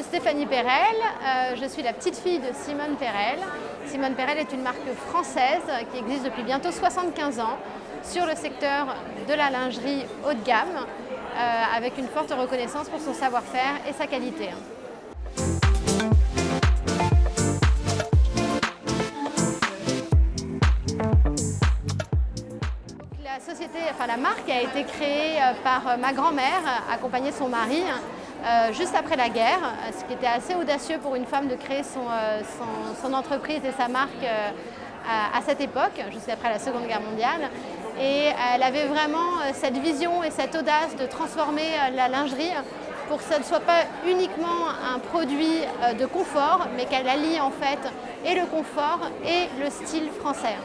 Stéphanie Perel, je suis la petite fille de Simone Perel. Simone Perel est une marque française qui existe depuis bientôt 75 ans sur le secteur de la lingerie haut de gamme, avec une forte reconnaissance pour son savoir-faire et sa qualité. La marque a été créée par ma grand-mère, accompagnée de son mari, juste après la guerre, ce qui était assez audacieux pour une femme de créer son entreprise et sa marque à cette époque, juste après la Seconde Guerre mondiale. Et elle avait vraiment cette vision et cette audace de transformer la lingerie pour que ce ne soit pas uniquement un produit de confort, mais qu'elle allie en fait et le confort et le style français.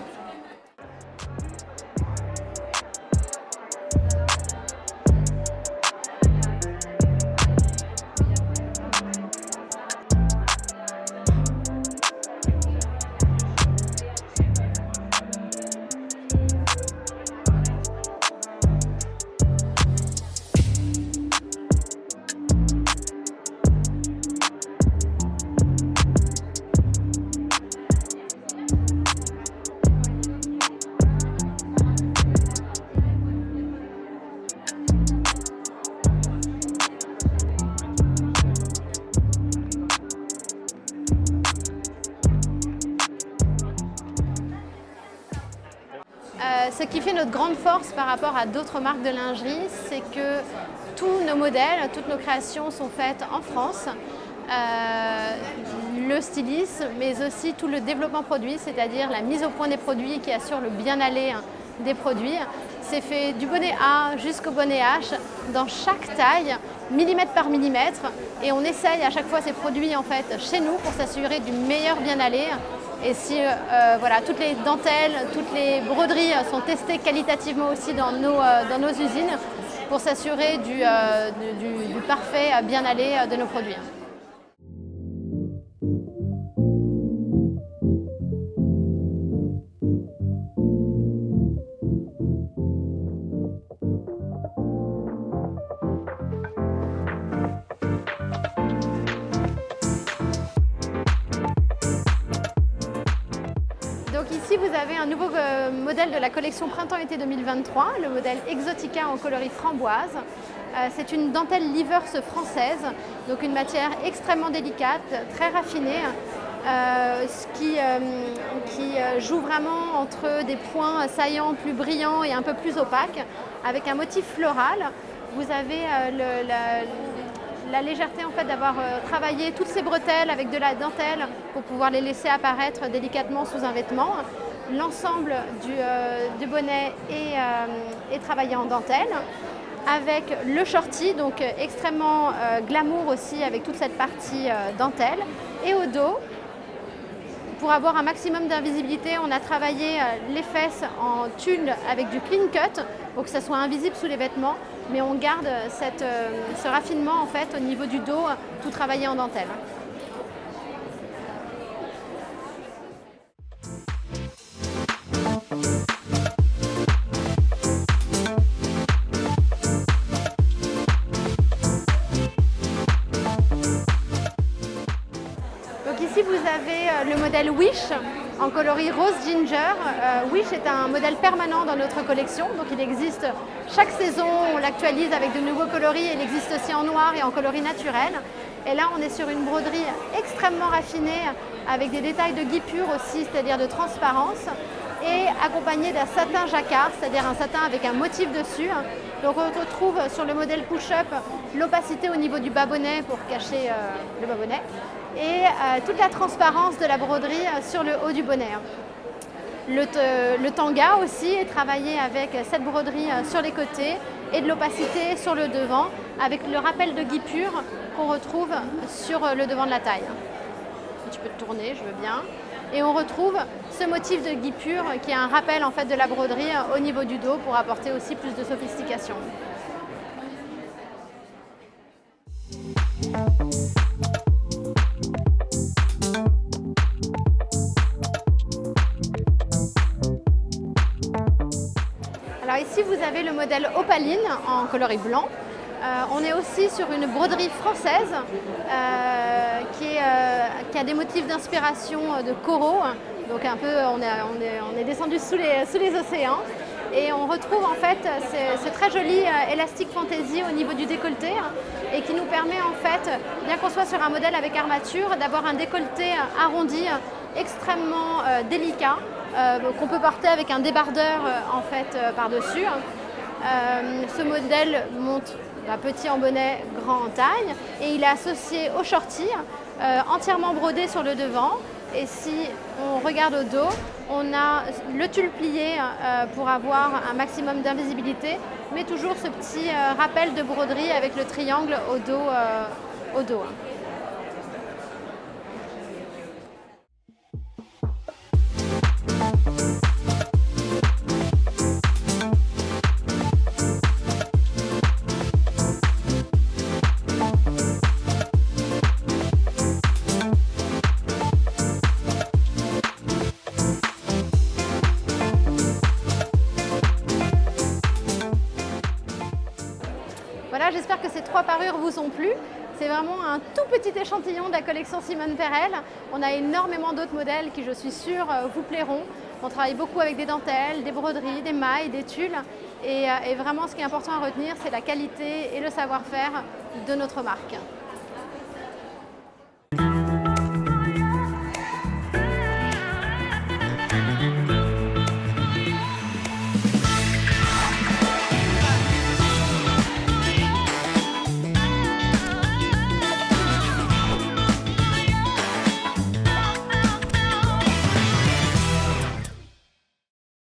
Ce qui fait notre grande force par rapport à d'autres marques de lingerie, c'est que tous nos modèles, toutes nos créations sont faites en France. Le stylisme, mais aussi tout le développement produit, c'est-à-dire la mise au point des produits qui assure le bien-aller des produits. C'est fait du bonnet A jusqu'au bonnet H, dans chaque taille, millimètre par millimètre. Et on essaye à chaque fois ces produits en fait, chez nous pour s'assurer du meilleur bien-aller. Et si voilà, toutes les dentelles, toutes les broderies sont testées qualitativement aussi dans nos usines pour s'assurer du parfait bien-aller de nos produits. Donc ici vous avez un nouveau modèle de la collection Printemps-été 2023, le modèle Exotica en coloris framboise. C'est une dentelle Livers française, donc une matière extrêmement délicate, très raffinée, qui joue vraiment entre des points saillants plus brillants et un peu plus opaques, avec un motif floral. Vous avez la légèreté en fait, d'avoir travaillé toutes ces bretelles avec de la dentelle pour pouvoir les laisser apparaître délicatement sous un vêtement. L'ensemble du bonnet est travaillé en dentelle avec le shorty, donc extrêmement glamour aussi avec toute cette partie dentelle. Et au dos, pour avoir un maximum d'invisibilité, on a travaillé les fesses en tulle avec du clean cut pour que ça soit invisible sous les vêtements, mais on garde ce raffinement en fait au niveau du dos, tout travaillé en dentelle. Donc ici vous avez le modèle Wish en coloris rose ginger. Wish est un modèle permanent dans notre collection, donc il existe chaque saison, on l'actualise avec de nouveaux coloris, il existe aussi en noir et en coloris naturel. Et là on est sur une broderie extrêmement raffinée avec des détails de guipure aussi, c'est-à-dire de transparence, et accompagné d'un satin jacquard, c'est-à-dire un satin avec un motif dessus. Donc on retrouve sur le modèle push-up l'opacité au niveau du bas-bonnet pour cacher le bas-bonnet et toute la transparence de la broderie sur le haut du bonnet. Le tanga aussi est travaillé avec cette broderie sur les côtés et de l'opacité sur le devant avec le rappel de guipure qu'on retrouve sur le devant de la taille. Tu peux te tourner, je veux bien. Et on retrouve ce motif de guipure qui est un rappel en fait, de la broderie au niveau du dos pour apporter aussi plus de sophistication. Alors ici vous avez le modèle Opaline en coloris blanc. On est aussi sur une broderie française qui a des motifs d'inspiration de coraux. Donc un peu, on est descendu sous les océans. Et on retrouve en fait ce très joli élastique fantaisie au niveau du décolleté et qui nous permet en fait, bien qu'on soit sur un modèle avec armature, d'avoir un décolleté arrondi extrêmement délicat qu'on peut porter avec un débardeur en fait par-dessus. Ce modèle monte petit en bonnet, grand en taille et il est associé au shorty entièrement brodé sur le devant. Et si on regarde au dos, on a le tulle plié pour avoir un maximum d'invisibilité, mais toujours ce petit rappel de broderie avec le triangle au dos. Voilà, j'espère que ces 3 parures vous ont plu. C'est vraiment un tout petit échantillon de la collection Simone Perel. On a énormément d'autres modèles qui, je suis sûre, vous plairont. On travaille beaucoup avec des dentelles, des broderies, des mailles, des tulles. Et vraiment, ce qui est important à retenir, c'est la qualité et le savoir-faire de notre marque.